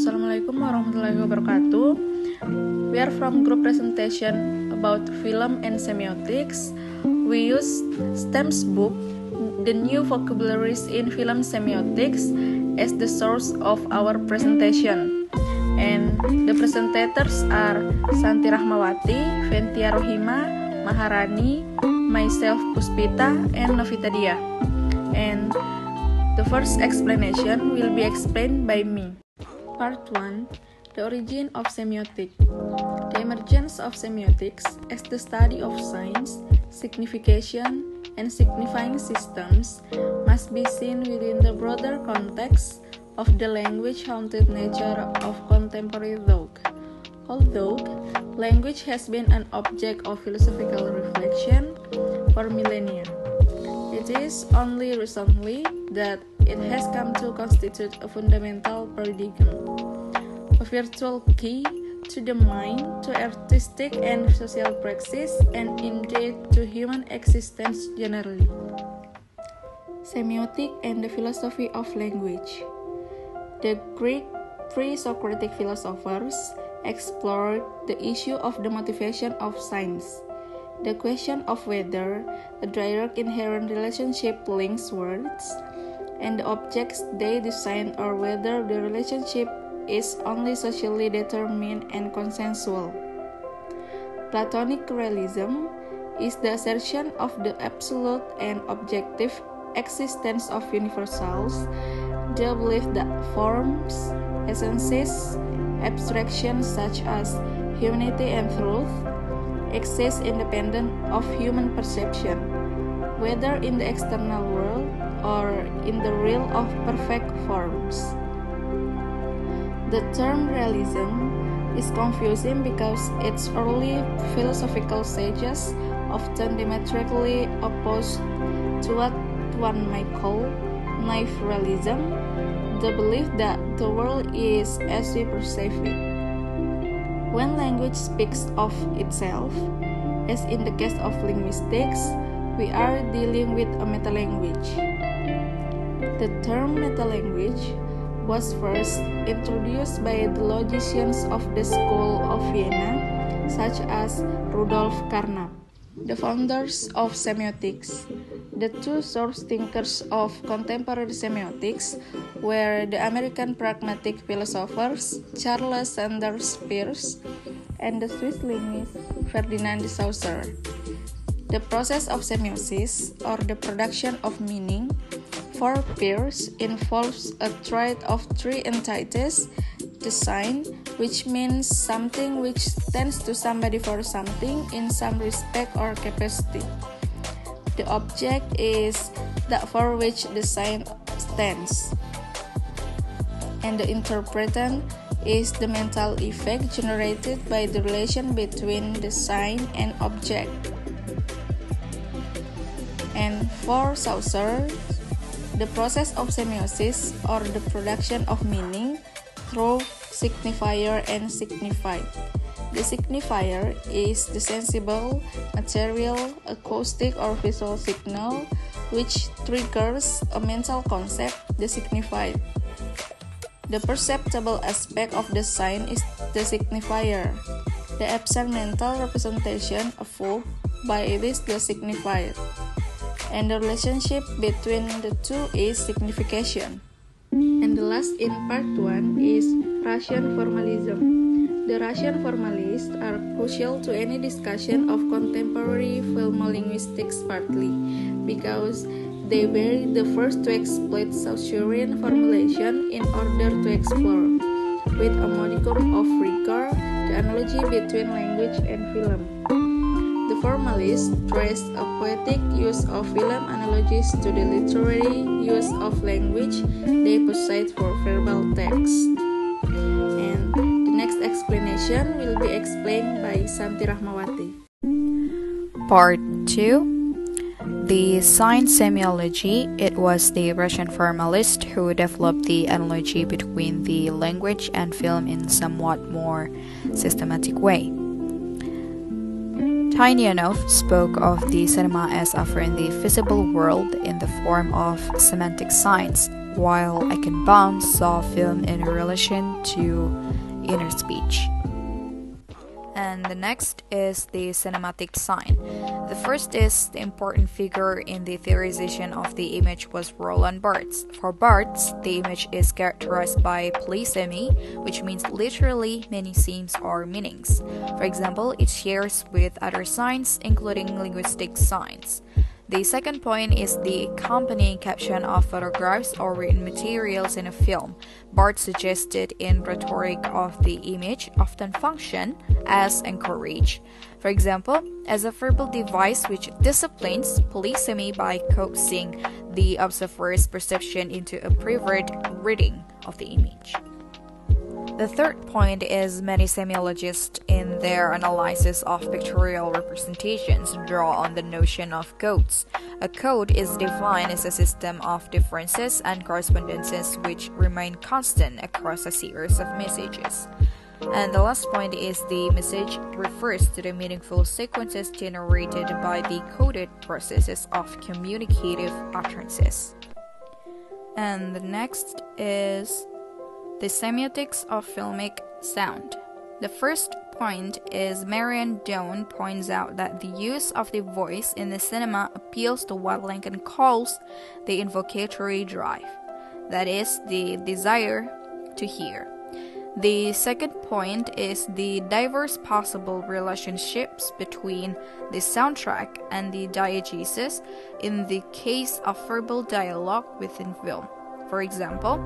Assalamualaikum warahmatullahi wabarakatuh. We are from group presentation about film and semiotics. We use STEM's book, The New Vocabularies in Film Semiotics, as the source of our presentation. And the presentators are Santi Rahmawati, Ventia Rohima, Maharani, myself Puspita, and Novita Dia. And the first explanation will be explained by me. Part 1. The origin of semiotics. The emergence of semiotics as the study of signs, signification, and signifying systems must be seen within the broader context of the language-haunted nature of contemporary thought. Although language has been an object of philosophical reflection for millennia, it is only recently that it has come to constitute a fundamental paradigm, a virtual key to the mind, to artistic and social praxis, and indeed to human existence generally. Semiotic and the philosophy of language. The Greek pre-Socratic philosophers explored the issue of the motivation of signs. The question of whether a direct inherent relationship links words and the objects they design, or whether the relationship is only socially determined and consensual. Platonic realism is the assertion of the absolute and objective existence of universals, the belief that forms, essences, abstractions such as humanity and truth exist independent of human perception, whether in the external world or in the realm of perfect forms. The term realism is confusing because its early philosophical sages often diametrically opposed to what one might call naive realism, the belief that the world is as we perceive it. When language speaks of itself, as in the case of linguistics, we are dealing with a metalanguage. The term metalanguage was first introduced by the logicians of the School of Vienna, such as Rudolf Carnap, the founders of semiotics. The two source thinkers of contemporary semiotics were the American pragmatic philosophers Charles Sanders Peirce and the Swiss linguist Ferdinand de Saussure. The process of semiosis, or the production of meaning, for Peirce involves a trait of three entities: the sign, which means something which stands to somebody for something in some respect or capacity. The object is that for which the sign stands. And the interpretant is the mental effect generated by the relation between the sign and object. And for Saussure, the process of semiosis, or the production of meaning, through signifier and signified. The signifier is the sensible, material, acoustic, or visual signal which triggers a mental concept, the signified. The perceptible aspect of the sign is the signifier. The absent mental representation evoked by it is the signified. And the relationship between the two is signification. And the last in part 1 is Russian formalism. The Russian formalists are crucial to any discussion of contemporary filmolinguistics, partly because they were the first to exploit Saussurean formulation in order to explore, with a modicum of rigor, the analogy between language and film. The formalists traced a poetic use of film analogies to the literary use of language they possessed for verbal text. And the next explanation will be explained by Santi Rahmawati. Part 2. The sign semiology. It was the Russian formalist who developed the analogy between the language and film in somewhat more systematic way. Tynionov spoke of the cinema as offering the visible world in the form of semantic signs, while Eichenbaum saw film in relation to inner speech. And the next is the cinematic sign. The first is the important figure in the theorization of the image was Roland Barthes. For Barthes, the image is characterized by polysemy, which means literally many seams or meanings. For example, it shares with other signs, including linguistic signs. The second point is the accompanying caption of photographs or written materials in a film. Barthes suggested in rhetoric of the image often function as encourage. For example, as a verbal device which disciplines polysemy by coaxing the observer's perception into a preferred reading of the image. The third point is many semiologists in their analysis of pictorial representations draw on the notion of codes. A code is defined as a system of differences and correspondences which remain constant across a series of messages. And the last point is the message refers to the meaningful sequences generated by the coded processes of communicative utterances. And the next is the semiotics of filmic sound. The first point is Marion Doan points out that the use of the voice in the cinema appeals to what Lincoln calls the invocatory drive, that is, the desire to hear. The second point is the diverse possible relationships between the soundtrack and the diegesis in the case of verbal dialogue within film. For example,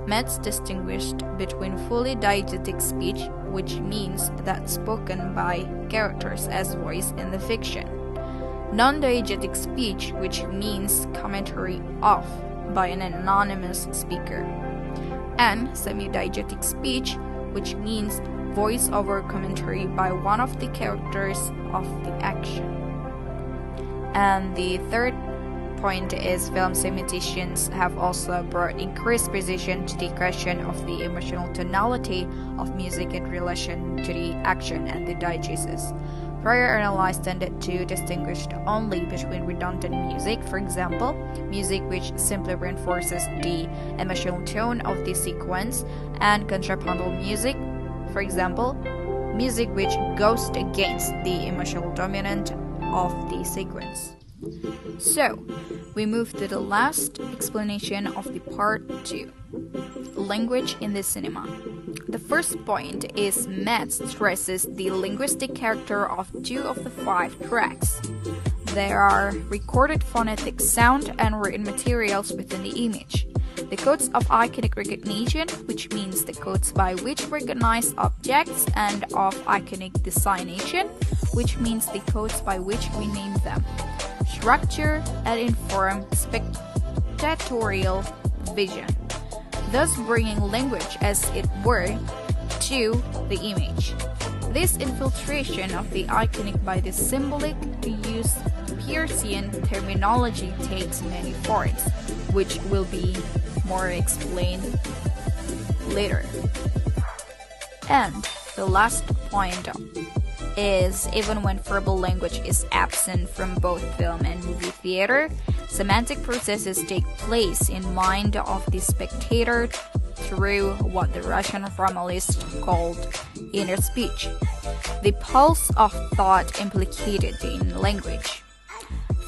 Metz distinguished between fully diegetic speech, which means that spoken by characters as voice in the fiction, non-diegetic speech, which means commentary of by an anonymous speaker, and semi-diegetic speech, which means voice-over commentary by one of the characters of the action. And the third point is film semioticians have also brought increased precision to the question of the emotional tonality of music in relation to the action and the diegesis. Prior analysis tended to distinguish only between redundant music, for example, music which simply reinforces the emotional tone of the sequence, and contrapuntal music, for example, music which goes against the emotional dominant of the sequence. So, we move to the last explanation of the part 2, language in the cinema. The first point is Metz stresses the linguistic character of 2 of the 5 tracks. There are recorded phonetic sound and written materials within the image. The codes of iconic recognition, which means the codes by which recognize objects, and of iconic designation, which means the codes by which we name them. Structure and inform spectatorial vision, thus bringing language, as it were, to the image. This infiltration of the iconic by the symbolic, to use Peircean terminology, takes many forms, which will be more explained later. And the last point is, even when verbal language is absent from both film and movie theater, semantic processes take place in mind of the spectator through what the Russian formalist called inner speech, the pulse of thought implicated in language.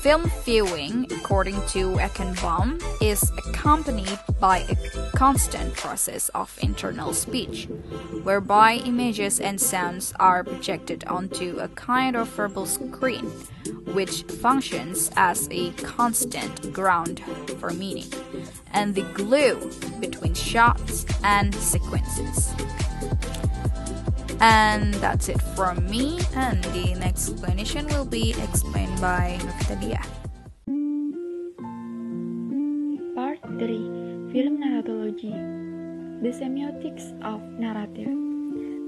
Film viewing, according to Eichenbaum, is accompanied by a constant process of internal speech, whereby images and sounds are projected onto a kind of verbal screen, which functions as a constant ground for meaning, and the glue between shots and sequences. And that's it from me, and the next explanation will be explained by Nurtadia. Part 3. Film Narratology. The Semiotics of Narrative.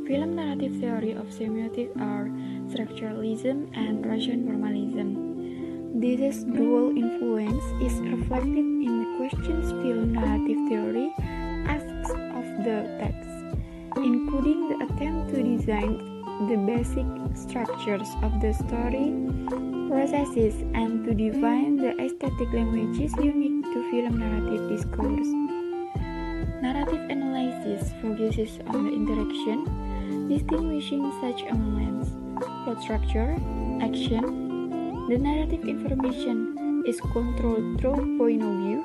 Film narrative theory of semiotics are structuralism and Russian formalism. This dual influence is reflected in the questions film narrative theory asks of the text, including the attempt to design the basic structures of the story processes and to define the aesthetic languages unique to film narrative discourse. Narrative analysis focuses on the interaction, distinguishing such elements: plot structure, action. The narrative information is controlled through point of view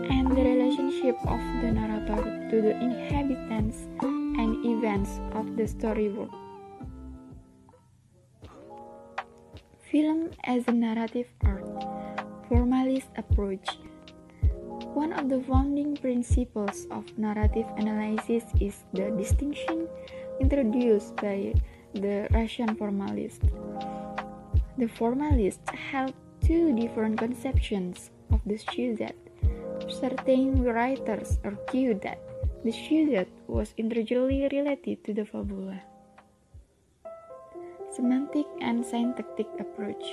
and the relationship of the narrator to the inhabitants and events of the story world. Film as a narrative art. Formalist approach. One of the founding principles of narrative analysis is the distinction introduced by the Russian formalist. The formalists held two different conceptions of the sujet. Certain writers argued that the sujet was intrinsically related to the fabula. Semantic and syntactic approach.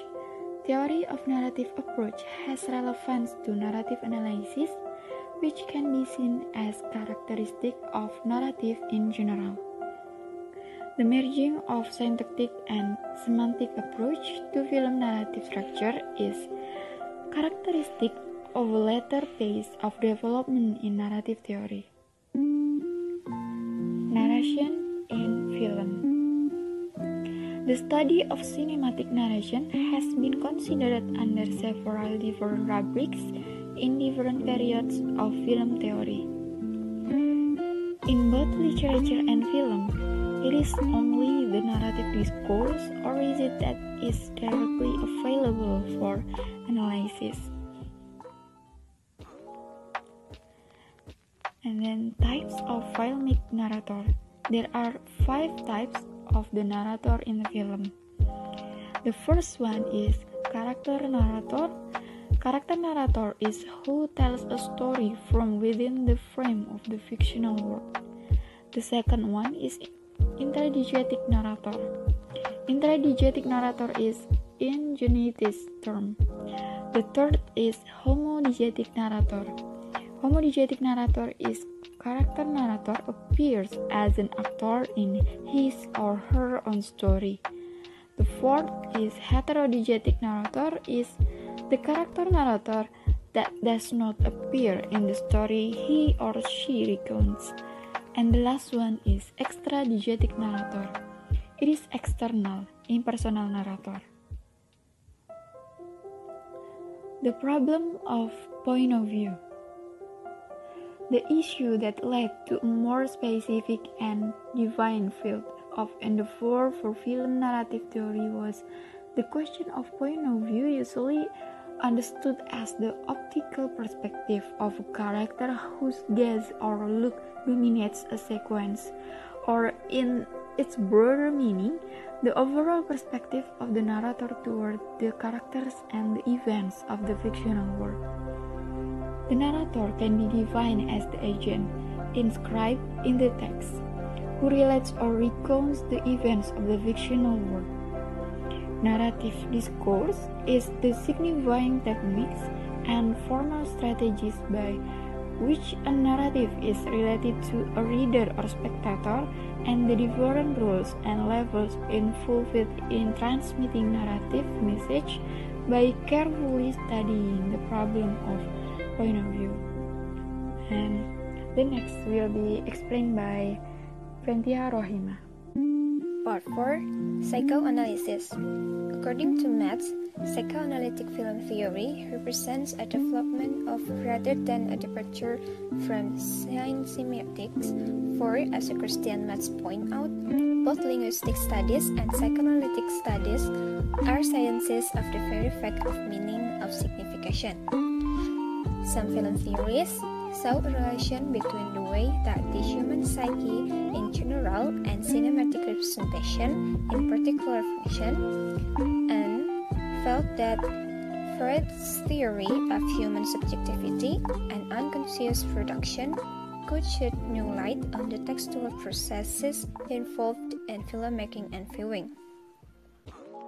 Theory of narrative approach has relevance to narrative analysis, which can be seen as characteristic of narrative in general. The merging of syntactic and semantic approach to film narrative structure is characteristic of a later phase of development in narrative theory. Narration in film. The study of cinematic narration has been considered under several different rubrics in different periods of film theory. In both literature and film, it is only the narrative discourse, or is it that is directly available for analysis? And then types of filmic narrator. There are 5 types of the narrator in the film. The first one is character narrator. Character narrator is who tells a story from within the frame of the fictional world. The second one is intradiegetic narrator. Intradiegetic narrator is Ingenuity's term. The third is homodiegetic narrator. Homodiegetic narrator is character narrator appears as an actor in his or her own story. The fourth is heterodiegetic narrator is the character narrator that does not appear in the story he or she recounts. And the last one is extradiegetic narrator. It is external, impersonal narrator. The problem of point of view. The issue that led to a more specific and defined field of endeavor for film narrative theory was the question of point of view, usually understood as the optical perspective of a character whose gaze or look dominates a sequence, or in its broader meaning, the overall perspective of the narrator toward the characters and the events of the fictional world. The narrator can be defined as the agent inscribed in the text, who relates or recounts the events of the fictional world. Narrative discourse is the signifying techniques and formal strategies by which a narrative is related to a reader or spectator, and the different roles and levels involved in transmitting narrative message by carefully studying the problem of point of view. And the next will be explained by Ventia Rohima. Part 4. Psychoanalysis. According to Metz, psychoanalytic film theory represents a development of rather than a departure from semiotics, for, as Christian Metz points out, both linguistic studies and psychoanalytic studies are sciences of the very fact of meaning of signification. Some film theories saw a relation between the way that the human psyche in general and cinematic representation in particular function, and felt that Freud's theory of human subjectivity and unconscious production could shed new light on the textual processes involved in filmmaking and viewing.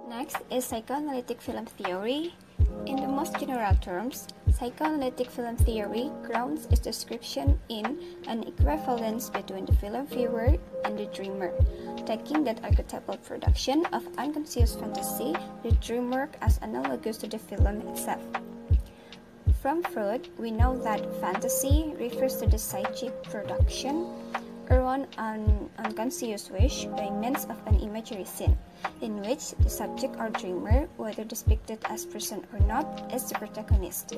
Next is psychoanalytic film theory. In the most general terms, psychoanalytic film theory grounds its description in an equivalence between the film viewer and the dreamer, taking that archetypal production of unconscious fantasy, the dream work, as analogous to the film itself. From Freud, we know that fantasy refers to the psychic production or one unconscious wish by means of an imaginary scene, in which the subject or dreamer, whether depicted as person or not, is the protagonist.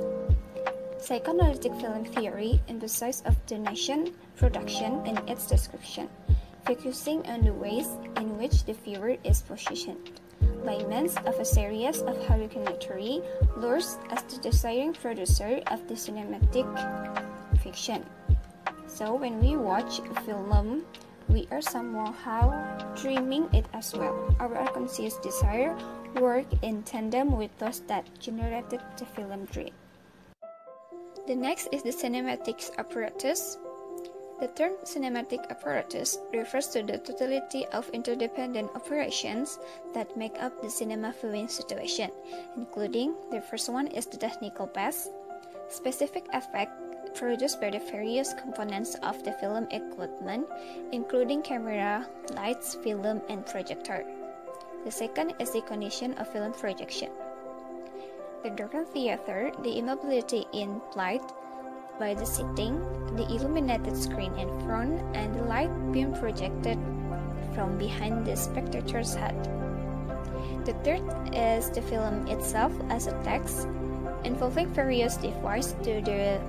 Psychoanalytic film theory emphasizes observation, production, and its description, focusing on the ways in which the viewer is positioned, by means of a series of hallucinatory lures as the desiring producer of the cinematic fiction. So when we watch a film, we are somehow dreaming it as well. Our unconscious desire work in tandem with those that generated the film dream. The next is the cinematics apparatus. The term cinematic apparatus refers to the totality of interdependent operations that make up the cinema viewing situation, including the first one is the technical base, specific effect produced by the various components of the film equipment, including camera, lights, film, and projector. The second is the condition of film projection. The darkened theater, the immobility in light by the seating, the illuminated screen in front, and the light being projected from behind the spectator's head. The third is the film itself as a text, involving various devices to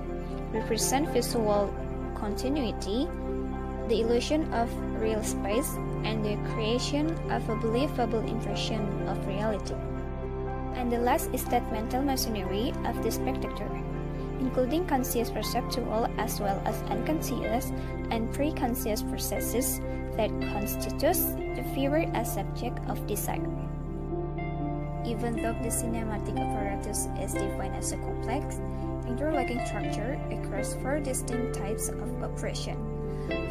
represent visual continuity, the illusion of real space, and the creation of a believable impression of reality. And the last is that mental machinery of the spectator, including conscious perceptual as well as unconscious and preconscious processes that constitutes the viewer as subject of desire. Even though the cinematic apparatus is defined as a complex, interlocking structure across four distinct types of operation.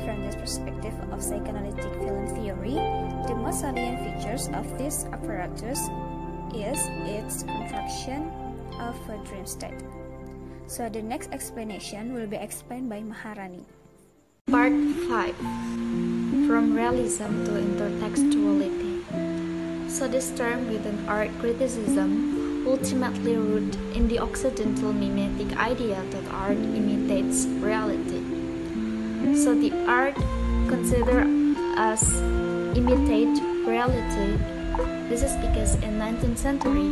From the perspective of psychoanalytic film theory, the most salient features of this apparatus is its construction of a dream state. So the next explanation will be explained by Maharani. Part 5. From Realism to Intertextuality. So this term within art criticism ultimately rooted in the Occidental mimetic idea that art imitates reality. So the art considered as imitate reality. This is because in 19th century,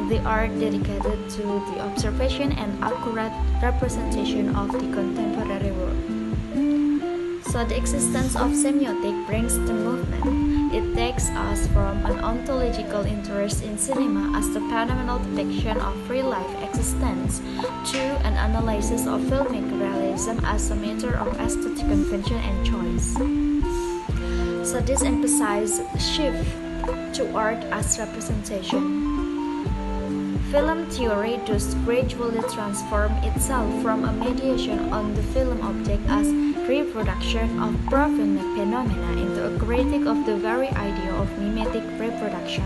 the art dedicated to the observation and accurate representation of the contemporary world. So the existence of semiotic brings the movement. It takes us from an ontological interest in cinema as the phenomenal depiction of real-life existence to an analysis of filmic realism as a matter of aesthetic convention and choice. So this emphasizes a shift to art as representation. Film theory thus gradually transformed itself from a mediation on the film object as reproduction of proven phenomena into a critique of the very idea of mimetic reproduction.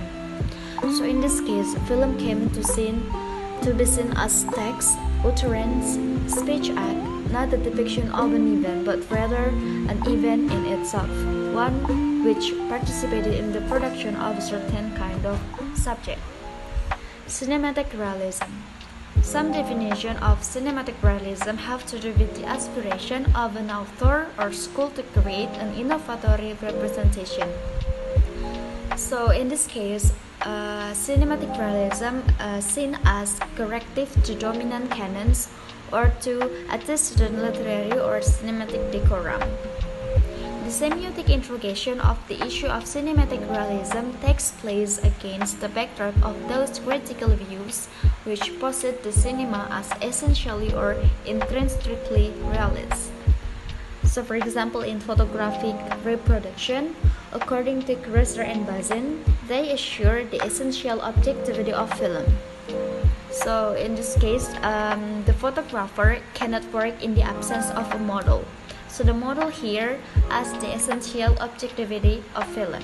So in this case, film came to be seen as text, utterance, speech act, not the depiction of an event, but rather an event in itself, one which participated in the production of a certain kind of subject. Cinematic realism. Some definition of cinematic realism have to do with the aspiration of an author or school to create an innovatory representation. So in this case, cinematic realism seen as corrective to dominant canons or to antecedent literary or cinematic decorum. The semiotic interrogation of the issue of cinematic realism takes place against the backdrop of those critical views which posit the cinema as essentially or intrinsically realist. So for example, in photographic reproduction, according to Grosser and Bazin, they assure the essential objectivity of film. So in this case, the photographer cannot work in the absence of a model. So the model here has the essential objectivity of film.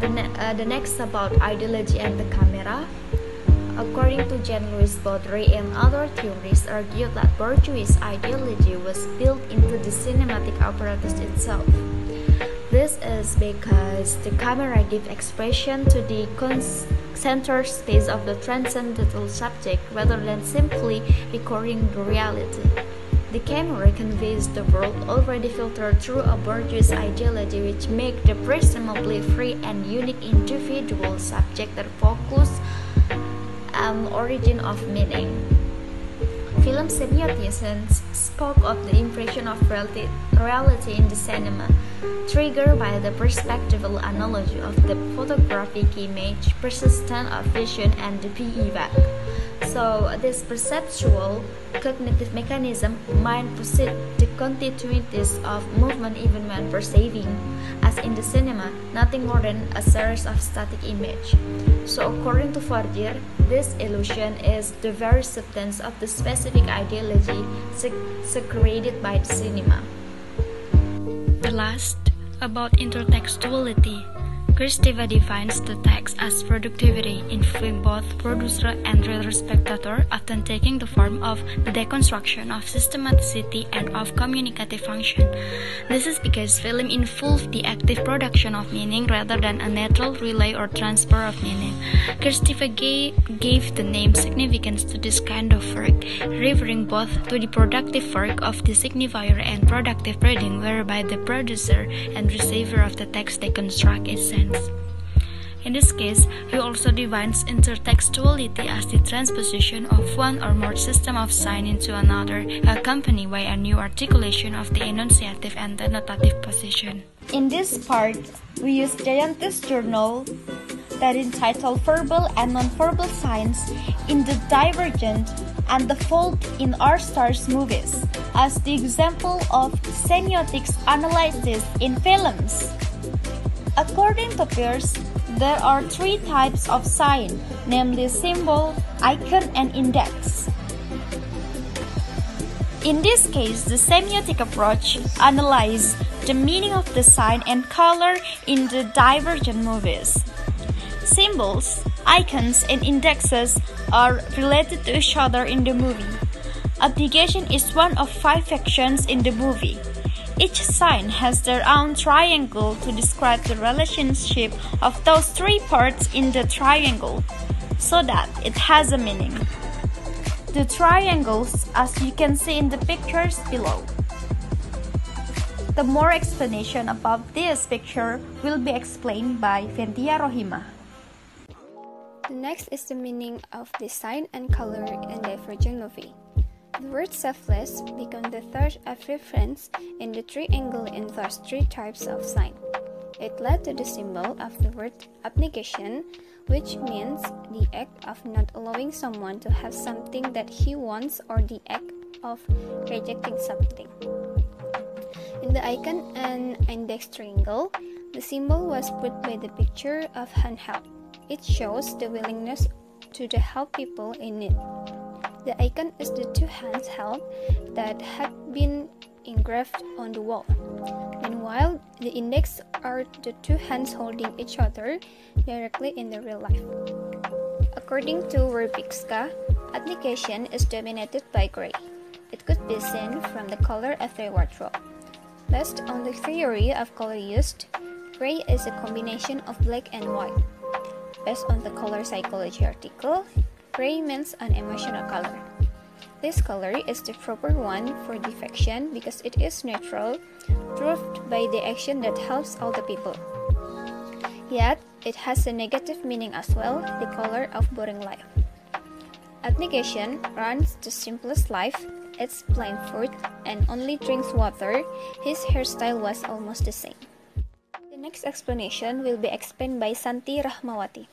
The next about ideology and the camera. According to Jean-Louis Baudry and other theorists argued that bourgeois ideology was built into the cinematic apparatus itself. This is because the camera gives expression to the center stage of the transcendental subject rather than simply recording the reality. The camera conveys the world already filtered through a bourgeois ideology which makes the presumably free and unique individual subject that focus on origin of meaning. Film semioticians spoke of the impression of reality in the cinema, triggered by the perspectival analogy of the photographic image, persistence of vision, and the PE-back. So, this perceptual cognitive mechanism might proceed the continuities of movement even when perceiving, as in the cinema, nothing more than a series of static images. So, according to Forger, this illusion is the very substance of the specific ideology secreted by the cinema. The last, about intertextuality. Kristeva defines the text as productivity, involving both producer and reader spectator, often taking the form of the deconstruction of systematicity and of communicative function. This is because film involves the active production of meaning rather than a natural relay or transfer of meaning. Kristeva gave the name significance to this kind of work, referring both to the productive work of the signifier and productive reading, whereby the producer and receiver of the text deconstruct its sense. In this case, he also defines intertextuality as the transposition of one or more system of sign into another, accompanied by a new articulation of the enunciative and the notative position. In this part, we use Giant's journal that is entitled Verbal and Nonverbal Signs in the Divergent and the Fault in Our Stars movies as the example of semiotics analysis in films. According to Peirce, there are three types of sign, namely symbol, icon, and index. In this case, the semiotic approach analyzes the meaning of the sign and color in the divergent movies. Symbols, icons, and indexes are related to each other in the movie. Abdication is one of 5 actions in the movie. Each sign has their own triangle to describe the relationship of those 3 parts in the triangle, so that it has a meaning. The triangles, as you can see in the pictures below. The more explanation about this picture will be explained by Ventia Rohima. The next is the meaning of the sign and color in Divergent movie. The word selfless becomes the third of reference in the triangle in those 3 types of sign. It led to the symbol of the word abnegation, which means the act of not allowing someone to have something that he wants or the act of rejecting something. In the icon and index triangle, the symbol was put by the picture of handhelp. It shows the willingness to help people in need. The icon is the 2 hands held that have been engraved on the wall. Meanwhile, the index are the 2 hands holding each other directly in the real life. According to Verbicka, abnegation is dominated by gray. It could be seen from the color of their wardrobe. Based on the theory of color used, gray is a combination of black and white. Based on the color psychology article, gray means an emotional color. This color is the proper one for defection because it is neutral, proved by the action that helps all the people. Yet, it has a negative meaning as well, the color of boring life. Abnegation runs the simplest life, eats plain food, and only drinks water. His hairstyle was almost the same. The next explanation will be explained by Santi Rahmawati.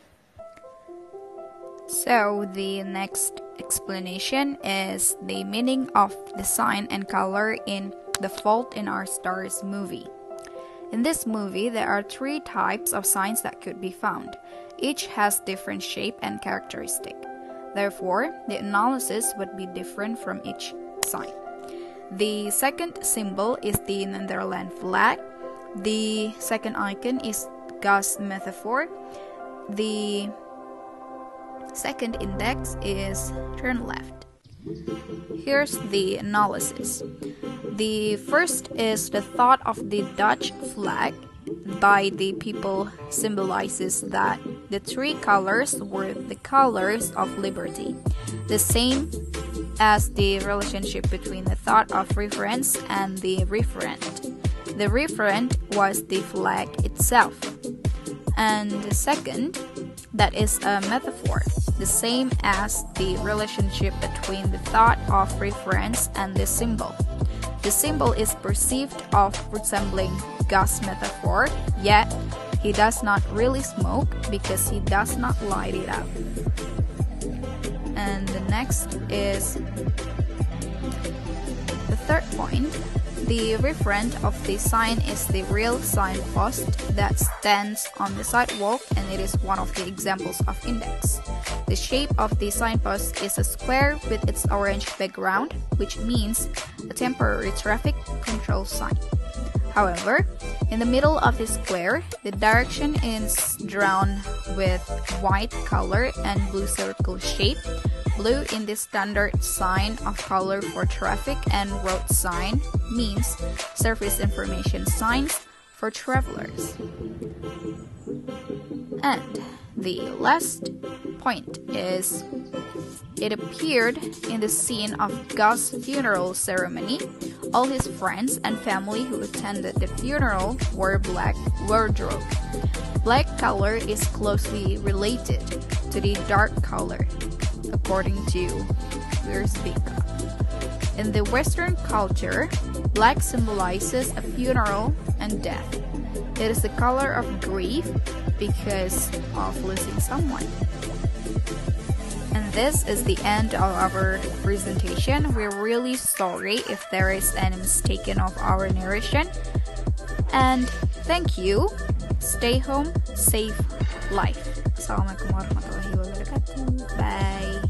So the next explanation is the meaning of the sign and color in The Fault in Our Stars movie. In this movie, there are 3 types of signs that could be found. Each has different shape and characteristic. Therefore, the analysis would be different from each sign. The second symbol is the Netherlands flag. The second icon is gas metaphor. The second index is turn left. Here's the analysis. The first is the thought of the Dutch flag by the people symbolizes that the three colors were the colors of liberty, the same as the relationship between the thought of reference and the referent. The referent was the flag itself. And the second, that is a metaphor, the same as the relationship between the thought of reference and the symbol. The symbol is perceived of resembling God's metaphor, yet he does not really smoke because he does not light it up. And the next is the third point. The referent of the sign is the real signpost that stands on the sidewalk, and it is one of the examples of index. The shape of the signpost is a square with its orange background, which means a temporary traffic control sign. However, in the middle of the square, the direction is drawn with white color and blue circle shape. Blue in the standard sign of color for traffic and road sign means service information signs for travelers. And the last point is it appeared in the scene of God's funeral ceremony. All his friends and family who attended the funeral wore black wardrobe. Black color is closely related to the dark color, according to Sartika. In the Western culture, black symbolizes a funeral and death. It is the color of grief because of losing someone. And this is the end of our presentation. We're really sorry if there is any mistake of our narration. And thank you. Stay home, save life. Assalamualaikum warahmatullahi wabarakatuh. Bye.